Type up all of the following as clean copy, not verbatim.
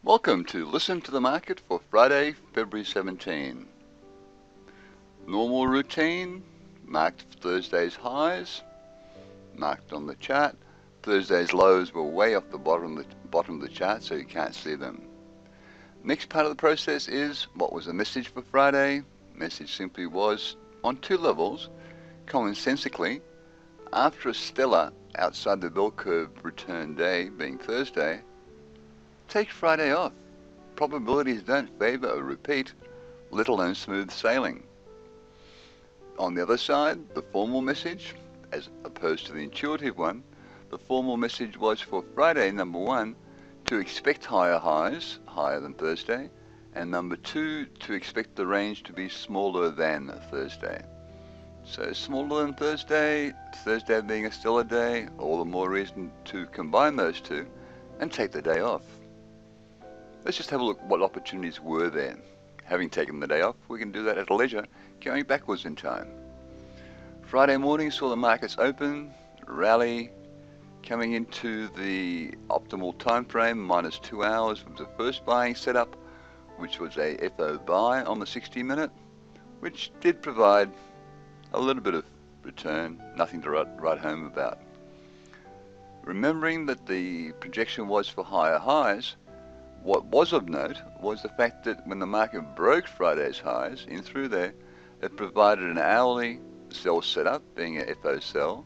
Welcome to Listen to the Market for Friday, February 17. Normal routine, marked Thursday's highs, marked on the chart. Thursday's lows were way off the bottom of the chart, so you can't see them. Next part of the process is what was the message for Friday. Message simply was, on two levels, commonsensically, after a stellar outside the bell curve return day, being Thursday, take Friday off. Probabilities don't favour a repeat, let alone smooth sailing. On the other side, the formal message, as opposed to the intuitive one, the formal message was for Friday, number one, to expect higher highs, higher than Thursday, and number two, to expect the range to be smaller than Thursday. So smaller than Thursday, Thursday being a stellar day, all the more reason to combine those two and take the day off. Let's just have a look what opportunities were there. Having taken the day off, we can do that at leisure, going backwards in time. Friday morning saw the markets open, rally, coming into the optimal time frame, minus 2 hours from the first buying setup, which was a FO buy on the 60-minute, which did provide a little bit of return, nothing to write home about. Remembering that the projection was for higher highs, what was of note was the fact that when the market broke Friday's highs in through there, it provided an hourly sell setup, being a FO sell.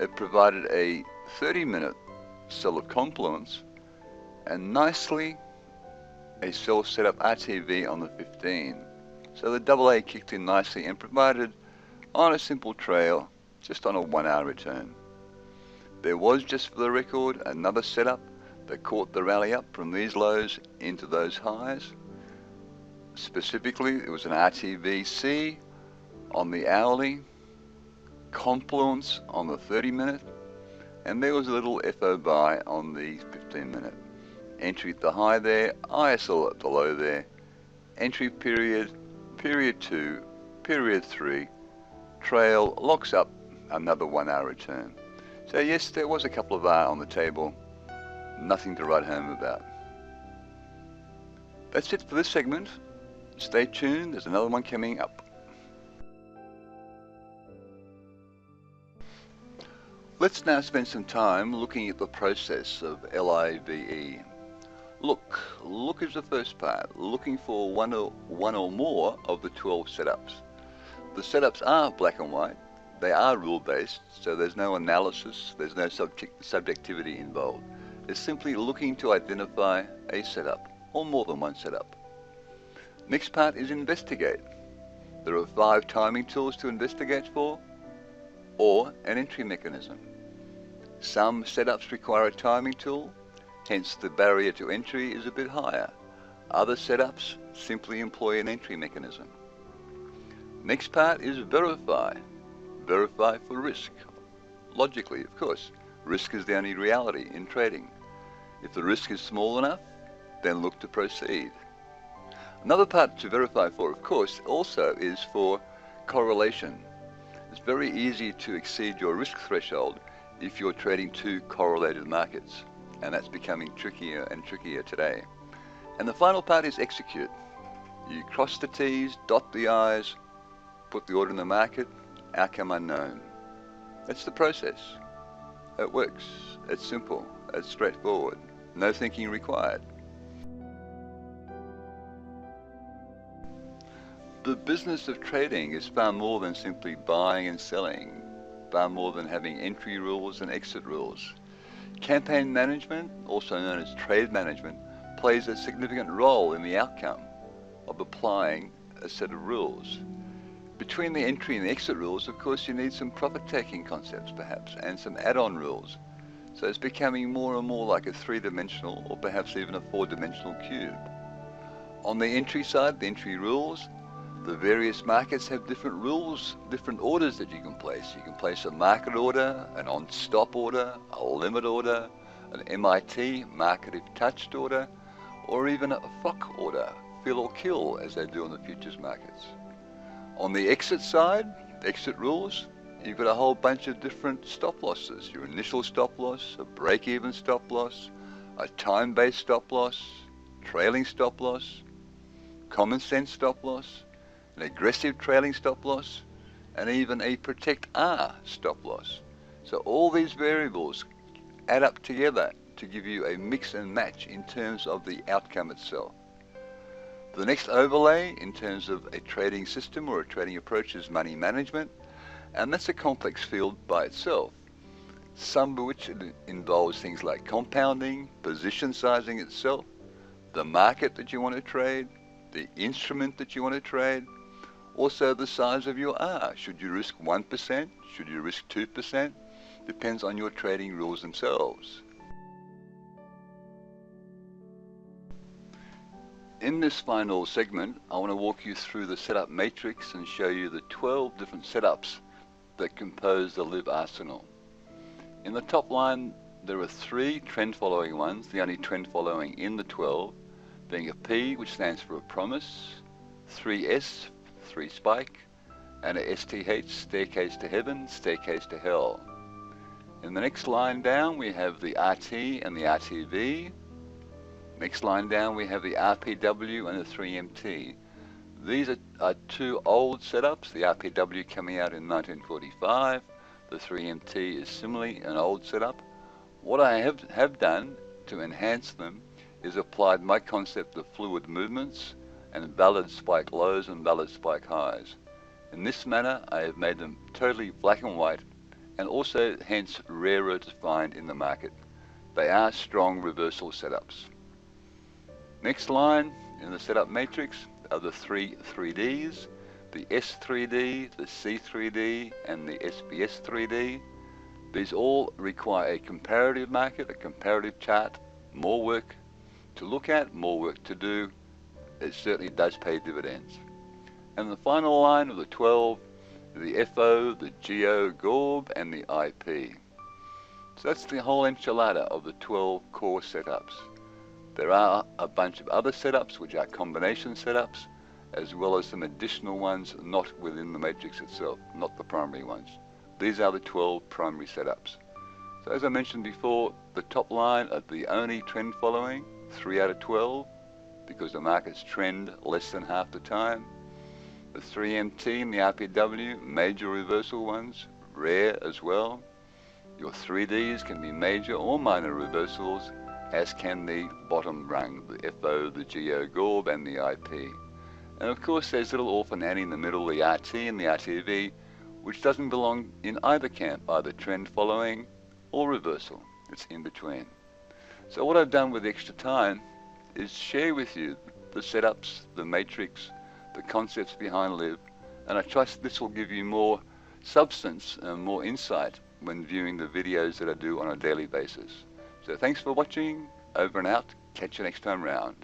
It provided a 30-minute sell of confluence, and nicely a sell setup RTV on the 15. So the AA kicked in nicely and provided on a simple trail, just on a 1 hour return. There was, just for the record, another setup that caught the rally up from these lows into those highs. Specifically, it was an RTVC on the hourly, confluence on the 30-minute, and there was a little FO buy on the 15-minute. Entry at the high there, ISL at the low there, entry period, period 2, period 3, trail, locks up, another 1 hour return. So yes, there was a couple of R on the table, nothing to write home about. That's it for this segment. Stay tuned, there's another one coming up. Let's now spend some time looking at the process of L.I.V.E. Look is the first part, looking for one or more of the 12 setups. The setups are black and white, they are rule-based, so there's no analysis, there's no subjectivity involved. It's simply looking to identify a setup, or more than one setup. Next part is investigate. There are 5 timing tools to investigate for, or an entry mechanism. Some setups require a timing tool, hence the barrier to entry is a bit higher. Other setups simply employ an entry mechanism. Next part is verify. Verify for risk. Logically, of course, risk is the only reality in trading. If the risk is small enough, then look to proceed. Another part to verify for, of course, also is for correlation. It's very easy to exceed your risk threshold if you're trading 2 correlated markets, and that's becoming trickier and trickier today. And the final part is execute. You cross the T's, dot the I's, put the order in the market, outcome unknown. That's the process. It works. It's simple. It's straightforward. No thinking required. The business of trading is far more than simply buying and selling, far more than having entry rules and exit rules. Campaign management, also known as trade management, plays a significant role in the outcome of applying a set of rules. Between the entry and the exit rules, of course, you need some profit-taking concepts perhaps, and some add-on rules. So it's becoming more and more like a 3-dimensional or perhaps even a 4-dimensional cube. On the entry side, the entry rules, the various markets have different rules, different orders that you can place. You can place a market order, an on-stop order, a limit order, an MIT, market if touched order, or even a FOC order, fill or kill, as they do on the futures markets. On the exit side, exit rules, you've got a whole bunch of different stop losses. Your initial stop loss, a break-even stop loss, a time-based stop loss, trailing stop loss, common sense stop loss, an aggressive trailing stop loss, and even a protect R stop loss. So all these variables add up together to give you a mix and match in terms of the outcome itself. The next overlay in terms of a trading system or a trading approach is money management, and that's a complex field by itself, some of which involves things like compounding, position sizing itself, the market that you want to trade, the instrument that you want to trade, also the size of your R. Should you risk 1%? Should you risk 2%? Depends on your trading rules themselves. In this final segment, I want to walk you through the setup matrix and show you the 12 different setups that compose the L.I.V.E arsenal. In the top line, there are 3 trend following ones, the only trend following in the 12, being a P, which stands for a promise, 3S, 3 spike, and a STH, staircase to heaven, staircase to hell. In the next line down, we have the RT and the RTV. Next line down, we have the RPW and the 3MT. These are 2 old setups, the RPW coming out in 1945, the 3MT is similarly an old setup. What I have done to enhance them is applied my concept of fluid movements and valid spike lows and valid spike highs. In this manner, I have made them totally black and white, and also hence rarer to find in the market. They are strong reversal setups. Next line in the setup matrix are the 3 3Ds, the S3D, the C3D, and the SBS3D. These all require a comparative market, a comparative chart, more work to look at, more work to do. It certainly does pay dividends. And the final line of the 12, the FO, the GO, GORB, and the IP. So that's the whole enchilada of the 12 core setups. There are a bunch of other setups which are combination setups, as well as some additional ones not within the matrix itself, not the primary ones. These are the 12 primary setups. So as I mentioned before, the top line are the only trend following, 3 out of 12, because the markets trend less than half the time. The 3MT and the RPW, major reversal ones, rare as well. Your 3Ds can be major or minor reversals, as can the bottom rung, the FO, the GO, GORB, and the IP. And of course there's little orphan Annie in the middle, the RT and the RTV, which doesn't belong in either camp, either trend following or reversal. It's in between. So what I've done with the extra time is share with you the setups, the matrix, the concepts behind L.I.V.E, and I trust this will give you more substance and more insight when viewing the videos that I do on a daily basis. So thanks for watching, over and out, catch you next time round.